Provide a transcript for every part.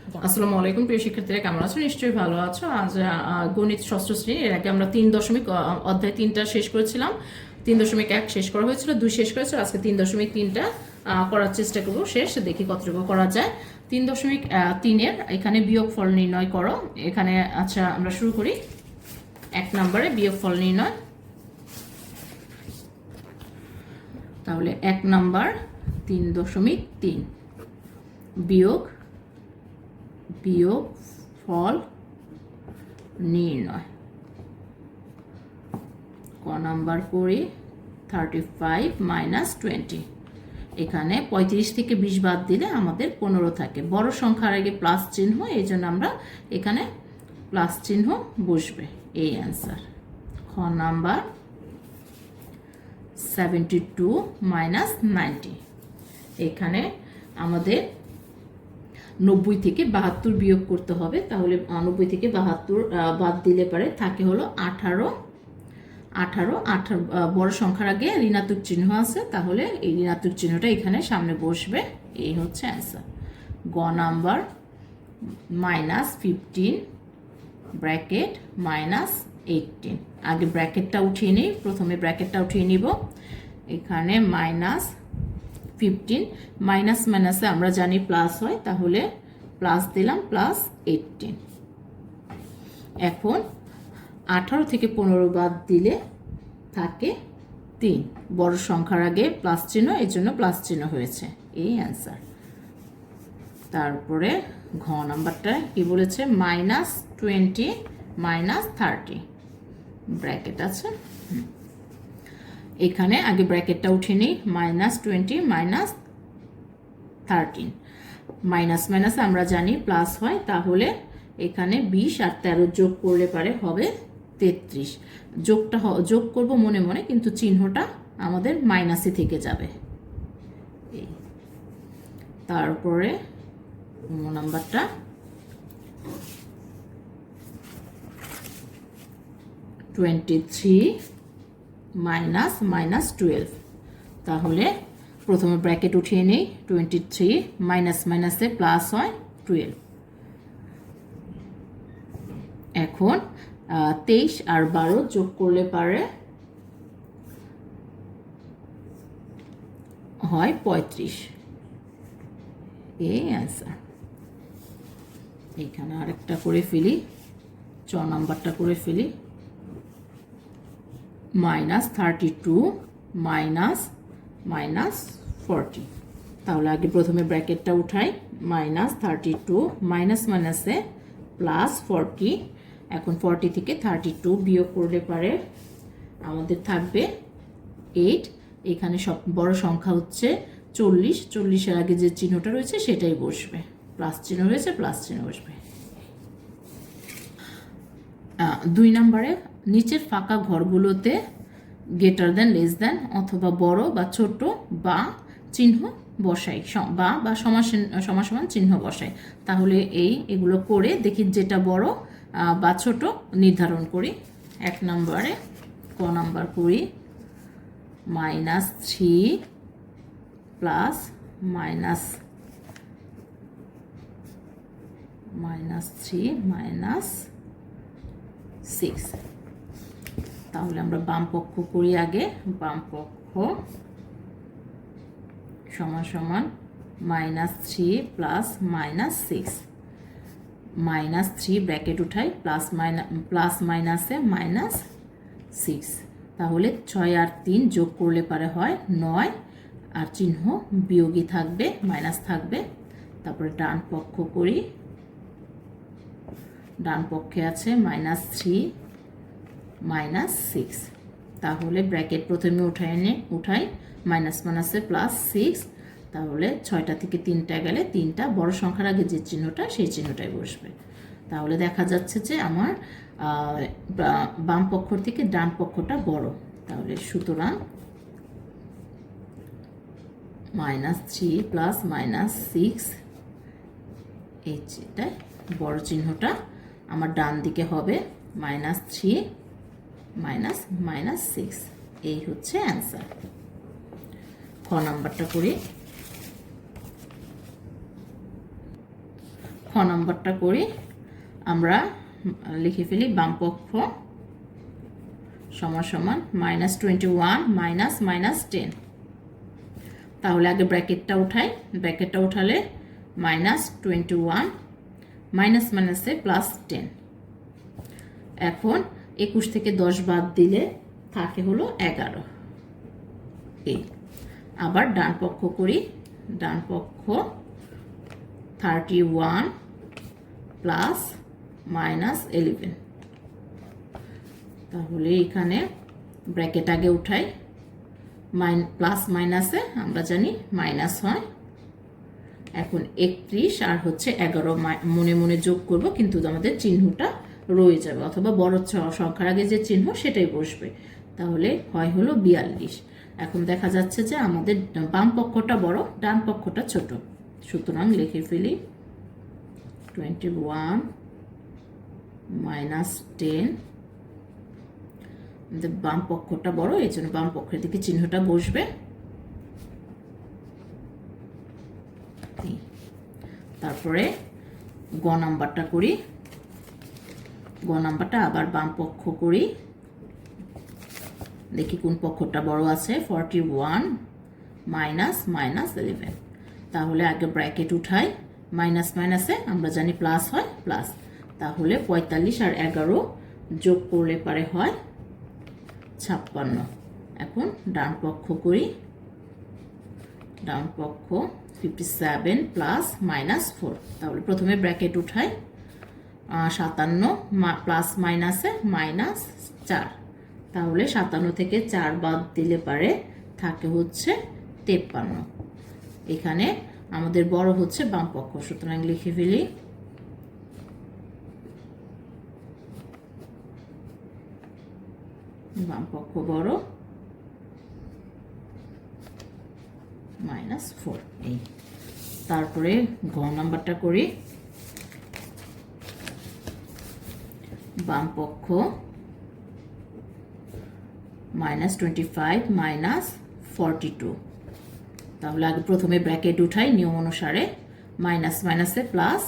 আসসালামু আলাইকুম প্রিয় শিক্ষার্থীরা, কেমন আছো? নিশ্চয়ই ভালো আছো। আজ গণিত ষষ্ঠ শ্রেণী। এর আগে আমরা 3 দশমিক অধ্যায় 3টা শেষ করেছিলাম। 3.1 শেষ করা হয়েছিল, 2 শেষ করেছিল। আজকে 3.3টা করার চেষ্টা করবো, শেষ দেখি কতটুকু করা যায়। 3.3-এর এখানে বিয়োগফল নির্ণয় করো। এখানে আচ্ছা আমরা শুরু করি 1 নম্বরে বিয়োগফল নির্ণয়। তাহলে 1 নম্বর 3.3 বিয়োগফল নির্ণয়। ক নাম্বার করি 35 - 20। এখানে 35 থেকে 20 বাদ দিলে আমাদের 15 থাকে। বড় সংখ্যার আগে প্লাস চিহ্ন, এই জন্য আমরা এখানে প্লাস চিহ্ন বসবে। এই অ্যান্সার। খ নাম্বার 72 - 90। এখানে আমাদের 90 থেকে 72 বিয়োগ করতে হবে। তাহলে 90 থেকে 72 বাদ দিলে পারে থাকে হলো 18। বড় সংখ্যার আগে ঋণাত্মক চিহ্ন আছে, তাহলে এই ঋণাত্মক চিহ্নটা এখানে সামনে বসবে। এই হচ্ছে অ্যান্সার। গ নাম্বার -15 ব্র্যাকেট -18। আগে ব্র্যাকেটটা উঠিয়ে নিই, প্রথমে ব্র্যাকেটটা উঠিয়ে নিব। এখানে -15 মাইনাস মাইনাসে আমরা জানি প্লাস হয়, তাহলে প্লাস দিলাম +18। এখন 18 থেকে 15 বাদ দিলে থাকে 3। বড় সংখ্যার আগে প্লাস চিহ্ন, এর জন্য প্লাস চিহ্ন হয়েছে। এই অ্যান্সার। তারপরে ঘ নাম্বারটা কি বলেছে? -20 - 30 ব্র্যাকেট আছে। এখানে আগে ব্র্যাকেটটা উঠে নিই। -20 - 13। মাইনাস মাইনাসে আমরা জানি প্লাস হয়, তাহলে এখানে 20 আর 13 যোগ করলে পারে হবে 33। যোগ করব মনে মনে, কিন্তু চিহ্নটা আমাদের মাইনাসে থেকে যাবে। তারপরে নাম্বারটা -23 - -12। তাহলে প্রথমে ব্র্যাকেট উঠিয়ে নেই। 23 মাইনাস মাইনাসে প্লাস হয় 12। এখন 23 আর 12 যোগ করলে পারে হয় 35। এই অ্যান্সার। এইখানে আরেকটা করে ফেলি, চ নাম্বারটা করে ফেলি। -32 - -40। তাহলে আগে প্রথমে ব্র্যাকেটটা উঠাই। -32 মাইনাস মাইনাসে +40। এখন 40 থেকে 32 বিয়োগ করলে পারে আমাদের থাকবে 8। এখানে সব বড় সংখ্যা হচ্ছে 40। 40-এর আগে যে চিহ্নটা রয়েছে সেটাই বসবে। প্লাস চিহ্ন রয়েছে, প্লাস চিহ্ন বসবে। 2 নম্বরে নিচের ফাঁকা ঘরগুলোতে গ্রেটার দেন, লেস দেন অথবা বড় বা ছোট বা চিহ্ন বসাই, বা সমান চিহ্ন বসাই। তাহলে এগুলো করে দেখি যেটা বড় বা ছোট নির্ধারণ করি। 1 নম্বরে ক নাম্বার করি -3 প্লাস -6। তাহলে আমরা বাম পক্ষ করি আগে। বাম পক্ষ সমান সমান -3 প্লাস -6। -3 ব্র্যাকেট উঠাই, প্লাস মাইনাসে -6। তাহলে 6 আর 3 যোগ করলে পারে হয় 9, আর চিহ্ন বিয়োগী থাকবে, মাইনাস থাকবে। তারপরে ডান পক্ষ করি। ডান পক্ষে আছে -3 -6। তাহলে ব্র্যাকেট প্রথমে উঠাই, মাইনাস মাইনাসে +6। তাহলে 6টা থেকে 3টা গেলে 3টা বড় সংখ্যার আগে যে চিহ্নটা সেই চিহ্নটাই বসবে। তাহলে দেখা যাচ্ছে যে আমার বাম পক্ষ থেকে ডান পক্ষটা বড়। তাহলে সুতরাং -3 প্লাস -6, এই যেটা বড় চিহ্নটা আমার ডান দিকে হবে। -3 -6, এই হচ্ছে অ্যান্সার। খ নাম্বারটা করি। খ নম্বরটা করি, আমরা লিখে ফেলি বাম পক্ষ সমান সমান -21 মাইনাস -10। তাহলে আগে ব্র্যাকেটটা উঠাই, ব্র্যাকেটটা উঠালে -21 মাইনাস মাইনাসে +10। এখন 21 থেকে 10 বাদ দিলে থাকে হলো 11। এই আবার ডান পক্ষ করি, ডান পক্ষ 31 প্লাস -11। তাহলে এখানে ব্র্যাকেট আগে উঠাই, প্লাস মাইনাসে আমরা জানি মাইনাস হয়। এখন 31 আর হচ্ছে 11 মনে মনে যোগ করব, কিন্তু আমাদের চিহ্নটা রয়ে যাবে, অথবা বড় সংখ্যার আগে যে চিহ্ন সেটাই বসবে। তাহলে হয় হলো 42। এখন দেখা যাচ্ছে যে আমাদের বাম পক্ষটা বড়, ডান পক্ষটা ছোট, সুতরাং লিখে ফেলি 21 -10। বাম পক্ষটা বড়, এই জন্য বাম পক্ষের দিকে চিহ্নটা বসবে। তারপরে গ নাম্বারটা করি, গ নাম্বারটা আবার বাম পক্ষ করি, দেখি কোন পক্ষটা বড় আছে। 41 মাইনাস -11। তাহলে আগে ব্র্যাকেট উঠাই, মাইনাস মাইনাসে আমরা জানি প্লাস হয়, প্লাস। তাহলে 45 আর 11 যোগ করলে পারে হয় 56। এখন ডান পক্ষ করি, ডান পক্ষ 57 প্লাস -4। তাহলে প্রথমে ব্র্যাকেট উঠাই, 57 প্লাস মাইনাসে -4। তাহলে 57 থেকে 4 বাদ দিলে পারে থাকে হচ্ছে 53। এখানে আমাদের বড় হচ্ছে বাম পক্ষ, সুতরাং লিখে ফেলি বাম পক্ষ বড়, -4। এই তারপরে ঘ নাম্বারটা করি, বাম পক্ষ -25 মাইনাস 42। তাহলে আগে প্রথমে ব্র্যাকেট উঠাই নিয়ম অনুসারে, মাইনাস মাইনাসে প্লাস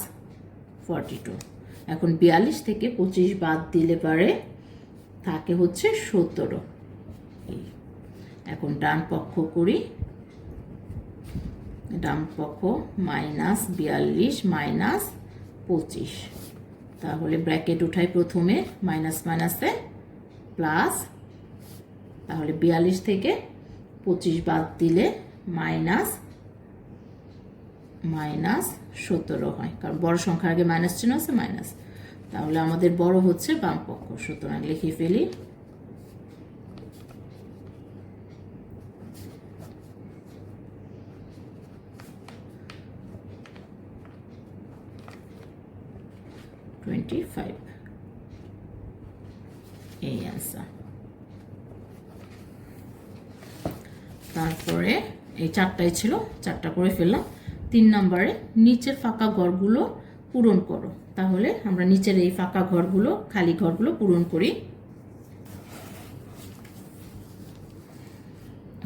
42। এখন 42 থেকে 25 বাদ দিলে পারে থাকে হচ্ছে 17। এখন ডান পক্ষ করি, ডান পক্ষ -42 মাইনাস 25। তাহলে ব্র্যাকেট উঠাই প্রথমে, মাইনাস মাইনাসে প্লাস। তাহলে 42 থেকে 25 বাদ দিলে -17 হয়, কারণ বড় সংখ্যার আগে মাইনাস চিহ্ন আছে, মাইনাস। তাহলে আমাদের বড় হচ্ছে বাম পক্ষ, সুতরাং লিখে ফেলি -25। এই অ্যান্সার। তারপরে এই চারটাই ছিল, চারটা করে ফেললাম। 3 নম্বরে নিচের ফাঁকা ঘরগুলো পূরণ করো। তাহলে আমরা নিচের এই ফাঁকা ঘরগুলো, খালি ঘরগুলো পূরণ করি।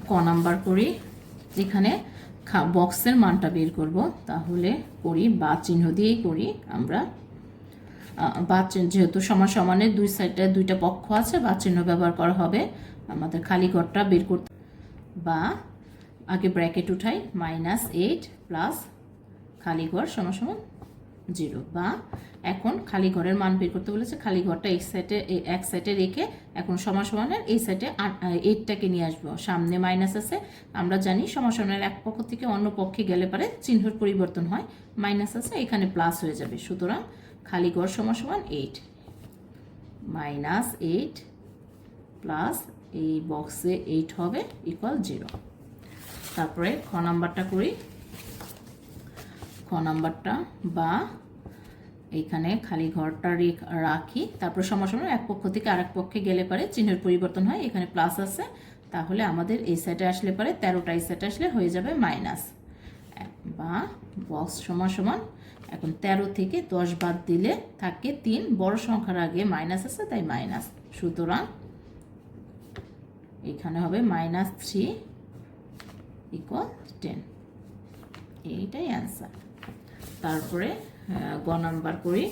ক নাম্বার করি, এখানে বক্সের মানটা বের করব। তাহলে করি বা চিহ্ন দিয়েই করি আমরা, বা যেহেতু সমান সমানের দুই সাইডে দুইটা পক্ষ আছে, বা চিহ্ন ব্যবহার করা হবে। আমাদের খালি ঘরটা বের করতে, বা আগে ব্র্যাকেট উঠাই, -8 প্লাস খালি ঘর সমান সমান 0। বা এখন খালি ঘরের মান বের করতে বলেছে, খালি ঘরটা এক সাইডে রেখে এখন সমান সমানের এই সাইডে 8টাকে নিয়ে আসবো। সামনে মাইনাস আছে, আমরা জানি সমান সমানের এক পক্ষ থেকে অন্য পক্ষে গেলে পারে চিহ্নের পরিবর্তন হয়, মাইনাস আছে এখানে প্লাস হয়ে যাবে। সুতরাং খালি ঘর সমান সমান 8, -8 প্লাস এই বক্সে 8 হবে ইকুয়াল 0। তারপরে খ নাম্বারটা করি, খ নাম্বারটা বা এইখানে খালি ঘরটা রাখি, তারপর সমান সমান এক পক্ষ থেকে আরেক পক্ষে গেলে পারে চিহ্নের পরিবর্তন হয়, এখানে প্লাস আছে। তাহলে আমাদের এই সাইডে আসলে পারে 13টা, এই সাইডে আসলে হয়ে যাবে মাইনাস। বা বক্স সমান সমান, এখন 13 থেকে 10 বাদ দিলে থাকে 3, বড় সংখ্যার আগে মাইনাস আছে তাই মাইনাস। সুতরাং এখানে হবে -3 = 10। এইটাই অ্যান্সার। তারপরে গ নাম্বার করি।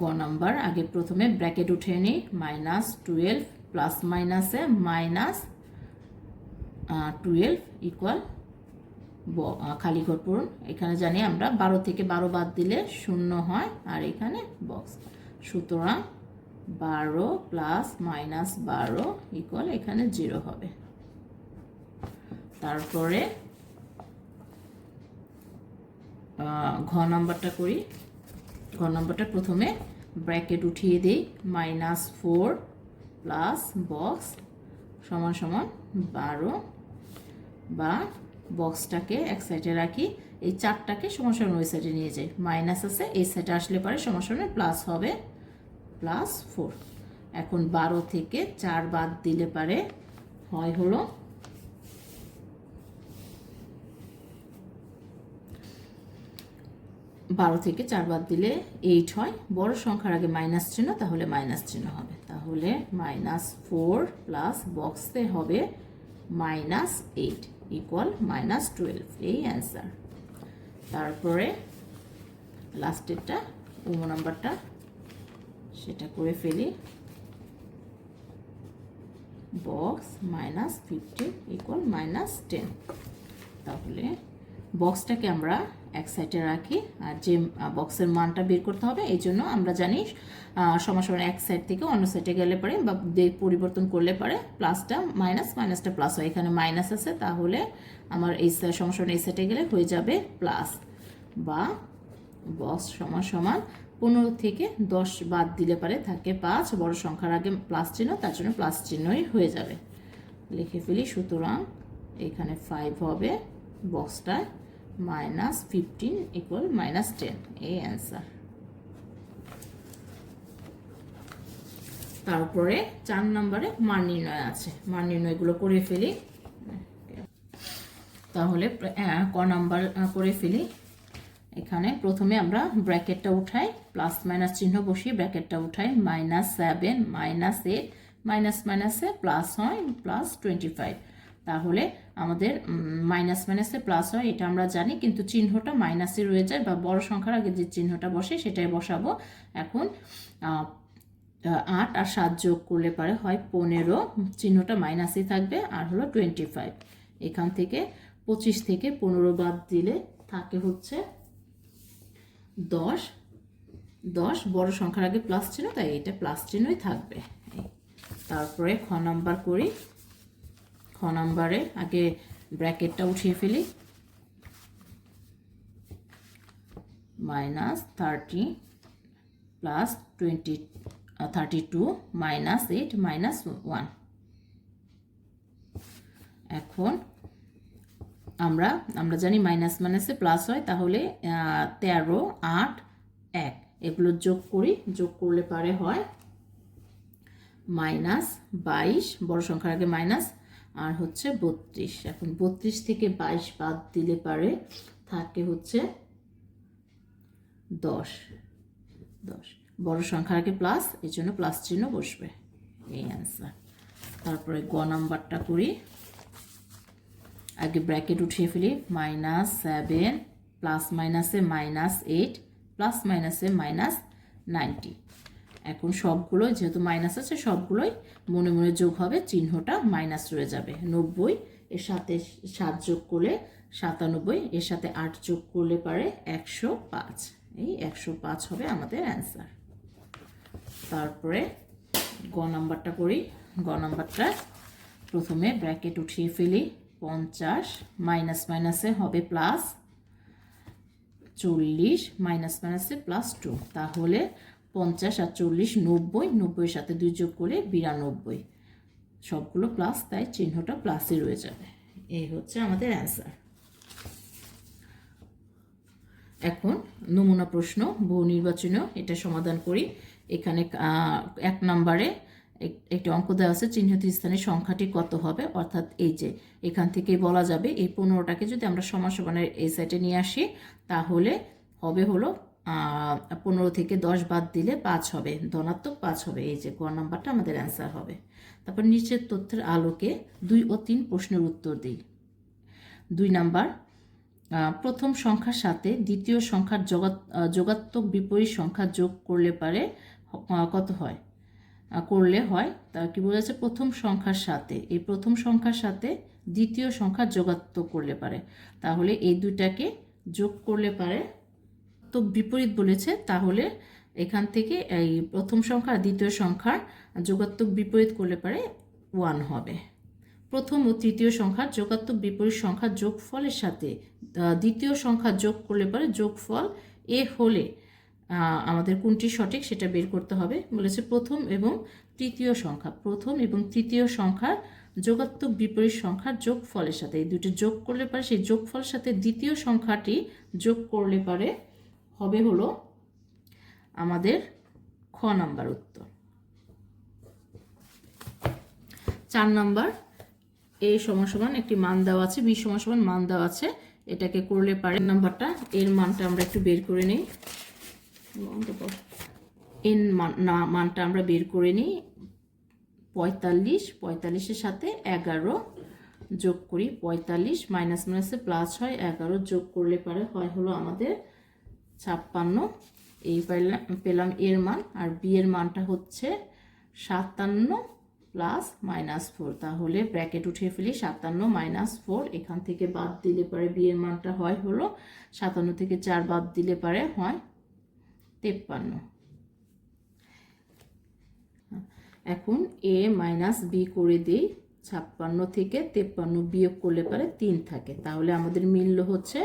গ নাম্বার আগে প্রথমে ব্র্যাকেট উঠে নিই, -12 প্লাস মাইনাসে -12 ইকুয়াল খালি ঘর পূরণ। এখানে জানি আমরা 12 থেকে 12 বাদ দিলে 0 হয়, আর এখানে বক্স, সুতরাং 12 প্লাস -12 ইকুয়াল এখানে 0 হবে। তারপরে ঘ নাম্বারটা করি। ঘ নাম্বারটা প্রথমে ব্র্যাকেট উঠিয়ে দিই, -4 প্লাস বক্স সমান সমান 12, বা বক্সটাকে এক সাইডে রাখি, এই 4টাকে সমান সমান ওই সাইডে নিয়ে যাই, মাইনাস আছে এই সাইডে আসলে পরে সমান সমান প্লাস হবে, +4। এখন 12 থেকে 4 বাদ দিলে পারে হয় হলো 12 থেকে 4 বাদ দিলে 8 হয়, বড় সংখ্যার আগে মাইনাস চিহ্ন, তাহলে মাইনাস চিহ্ন হবে, তাহলে -4 প্লাস বক্সে হবে -8 ইকুয়াল -12, এই অ্যান্সার। তারপরে লাস্টেরটা উম নাম্বারটা সেটা করে ফেলি, বক্স -15 ইকুয়াল -10। তাহলে বক্সটাকে আমরা এক সাইডে রাখি, আর যে বক্সের মানটা বের করতে হবে এই জন্য আমরা জানি সমান এক সাইড থেকে অন্য সাইডে গেলে পারে বা পরিবর্তন করলে পারে প্লাসটা মাইনাসটা প্লাস হয়, এখানে মাইনাস আছে তাহলে আমার এই সমান এই সাইডে গেলে হয়ে যাবে প্লাস, বা বক্স সমান 15 থেকে 10 বাদ দিলে পারে থাকে 5, বড় সংখ্যার আগে প্লাস চিহ্ন, তার জন্য প্লাস চিহ্নই হয়ে যাবে, লিখে ফেলি। সুতরাং এখানে 5 হবে, বক্সটায় -15 ইকুয়াল -10, এই অ্যান্সার। তারপরে 4 নম্বরে মান নির্ণয় আছে, মান নির্ণয়গুলো করে ফেলি। তাহলে ক নাম্বার করে ফেলি। এখানে প্রথমে আমরা ব্র্যাকেটটা উঠাই, প্লাস মাইনাস চিহ্ন বসিয়ে ব্র্যাকেটটা উঠাই, -7 -8 মাইনাসে প্লাস হয় +25। তাহলে আমাদের মাইনাসে প্লাস হয় এটা আমরা জানি, কিন্তু চিহ্নটা মাইনাসে রয়ে যায়, বা বড় সংখ্যার আগে যে চিহ্নটা বসে সেটাই বসাবো। এখন 8 আর 7 যোগ করলে পারে হয় 15, চিহ্নটা মাইনাসই থাকবে, আর হলো 25। এখান থেকে 25 থেকে 15 বাদ দিলে থাকে হচ্ছে 10, বড় সংখ্যার আগে প্লাস চিহ্ন, তাই এটা প্লাস চিহ্নই থাকবে। তারপরে খ নাম্বার করি। খ নাম্বারে আগে ব্র্যাকেটটা উঠিয়ে ফেলি, -30 প্লাস 32 -8 -1। এখন আমরা জানি মাইনাসে প্লাস হয়, তাহলে 13, 8, 1 এগুলো যোগ করি, যোগ করলে পারে হয় -22, বড় সংখ্যার আগে মাইনাস, আর হচ্ছে 32। এখন 32 থেকে 22 বাদ দিলে পারে থাকে হচ্ছে 10, বড় সংখ্যার আগে প্লাস, এই জন্য প্লাস চিহ্ন বসবে, এই অ্যান্সার। তারপরে গ নাম্বারটা করি। আগে ব্র্যাকেট উঠিয়ে ফেলি, -7 প্লাস মাইনাসে -8 প্লাস মাইনাসে -90। এখন সবগুলো যেহেতু মাইনাস আছে সবগুলোই মনে মনে যোগ হবে, চিহ্নটা মাইনাস রয়ে যাবে। 90 এর সাথে 7 যোগ করলে 97, এর সাথে 8 যোগ করলে পারে 105, এই 105 হবে আমাদের অ্যান্সার। তারপরে গ নাম্বারটা করি। গ নাম্বারটা প্রথমে ব্র্যাকেট উঠিয়ে ফেলি, 50 মাইনাসে হবে প্লাস 40 মাইনাসে +2, তাহলে 50 আর 40 90 এর সাথে 2 যোগ করলে 92, সবগুলো প্লাস, তাই চিহ্নটা প্লাসই রয়ে যাবে, এই হচ্ছে আমাদের অ্যান্সার। এখন নমুনা প্রশ্ন বহু নির্বাচনীয়, এটা সমাধান করি। এখানে 1 নম্বরে একটি অঙ্ক দেওয়া আছে, চিহ্নিত স্থানের সংখ্যাটি কত হবে, অর্থাৎ এই যে এখান থেকেই বলা যাবে এই 15টাকে যদি আমরা সমানের এই সাইডে নিয়ে আসি তাহলে হবে হলো 15 থেকে 10 বাদ দিলে 5 হবে, ধনাত্মক 5 হবে, এই যে গ নাম্বারটা আমাদের অ্যান্সার হবে। তারপর নিচের তথ্যের আলোকে 2 ও 3 প্রশ্নের উত্তর দিই। 2 নাম্বার, প্রথম সংখ্যার সাথে দ্বিতীয় সংখ্যার যোগাত্মক বিপরীত সংখ্যা যোগ করলে পারে কত হয়, করলে হয় তা কি বোঝাচ্ছে, প্রথম সংখ্যার সাথে এই প্রথম সংখ্যার সাথে দ্বিতীয় সংখ্যা যোগাত্মক করলে পারে, তাহলে এই দুইটাকে যোগ করলে পারে তো বিপরীত বলেছে, তাহলে এখান থেকে এই প্রথম সংখ্যা আর দ্বিতীয় সংখ্যার যোগাত্মক বিপরীত করলে পারে 1 হবে। প্রথম ও তৃতীয় সংখ্যার যোগাত্মক বিপরীত সংখ্যার যোগফলের সাথে দ্বিতীয় সংখ্যা যোগ করলে পারে যোগফল এ হলে আমাদের কোনটি সঠিক সেটা বের করতে হবে। বলেছে প্রথম এবং তৃতীয় সংখ্যার যোগাত্মক বিপরীত সংখ্যার যোগফলের সাথে এই দুটো যোগ করলে পারে, সেই যোগফলের সাথে দ্বিতীয় সংখ্যাটি যোগ করলে পারে হবে হলো আমাদের খ নাম্বার উত্তর। 4 নাম্বার, a সমান একটি মান দেওয়া আছে, b সমান মান দেওয়া আছে, এটাকে করলে পারে নাম্বারটা এর মানটা আমরা একটু বের করে নিই। এর মানটা আমরা বের করে নিই 45, 45-এর সাথে 11 যোগ করি, 45 মাইনাস মাইনাসে প্লাস হয়, 11 যোগ করলে পারে হয় হলো আমাদের 56। এই পেলাম এর মান, আর বি এর মানটা হচ্ছে 57 প্লাস -4, তাহলে ব্র্যাকেট উঠিয়ে ফেলি 57 - 4, এখান থেকে বাদ দিলে পারে বি এর মানটা হয় হলো 57 থেকে 4 বাদ দিলে পারে হয় 53। এখন a মাইনাস বি করে দিই, 56 থেকে 53 বিয়োগ করলে পারে 3 থাকে, তাহলে আমাদের মিলল হচ্ছে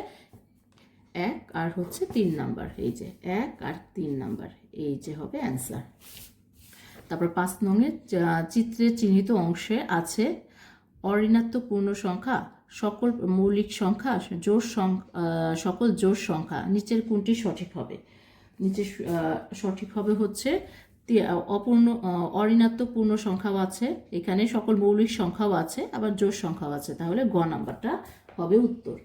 1 আর হচ্ছে 3 নাম্বার, এই যে 1 আর 3 নাম্বার, এই যে হবে অ্যান্সার। তারপর 5 নংয়ের চিত্রে চিহ্নিত অংশে আছে অঋণাত্মক পূর্ণ সংখ্যা, সকল মৌলিক সংখ্যা, সকল জোড় সংখ্যা, নিচের কোনটি সঠিক হবে? নিচে সঠিক হবে হচ্ছে অঋণাত্মক পূর্ণ সংখ্যাও আছে, এখানে সকল মৌলিক সংখ্যাও আছে, আবার জোড় সংখ্যাও আছে, তাহলে গ নাম্বারটা হবে উত্তর।